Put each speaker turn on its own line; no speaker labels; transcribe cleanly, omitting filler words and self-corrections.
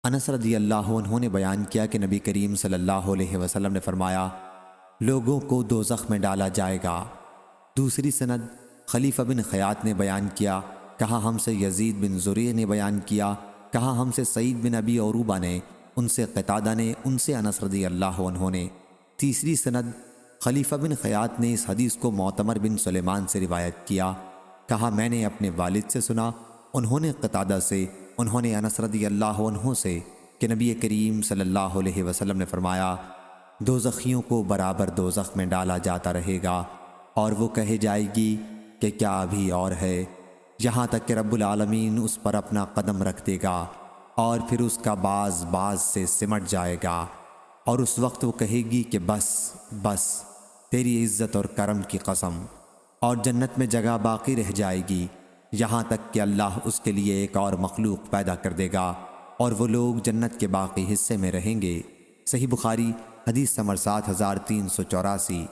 انس رضی اللہ عنہ نے بیان کیا کہ نبی کریم صلی اللہ علیہ وسلم نے فرمایا، لوگوں کو دوزخ میں ڈالا جائے گا۔ دوسری سند خلیفہ بن خیاط نے بیان کیا، کہا ہم سے یزید بن زریع نے بیان کیا، کہا ہم سے سعید بن ابی عروبہ نے، ان سے قتادہ نے، ان سے انس رضی اللہ عنہ نے۔ تیسری سند خلیفہ بن خیاط نے اس حدیث کو معتمر بن سلیمان سے روایت کیا، کہا میں نے اپنے والد سے سنا، انہوں نے قتادہ سے، انہوں نے انس رضی اللہ عنہ سے کہ نبی کریم صلی اللہ علیہ وسلم نے فرمایا، دوزخیوں کو برابر دوزخ میں ڈالا جاتا رہے گا، اور وہ کہے جائے گی کہ کیا ابھی اور ہے، یہاں تک کہ رب العالمین اس پر اپنا قدم رکھ دے گا، اور پھر اس کا باز باز سے سمٹ جائے گا، اور اس وقت وہ کہے گی کہ بس بس، تیری عزت اور کرم کی قسم، اور جنت میں جگہ باقی رہ جائے گی، یہاں تک کہ اللہ اس کے لیے ایک اور مخلوق پیدا کر دے گا، اور وہ لوگ جنت کے باقی حصے میں رہیں گے۔ صحیح بخاری حدیث نمبر 7384۔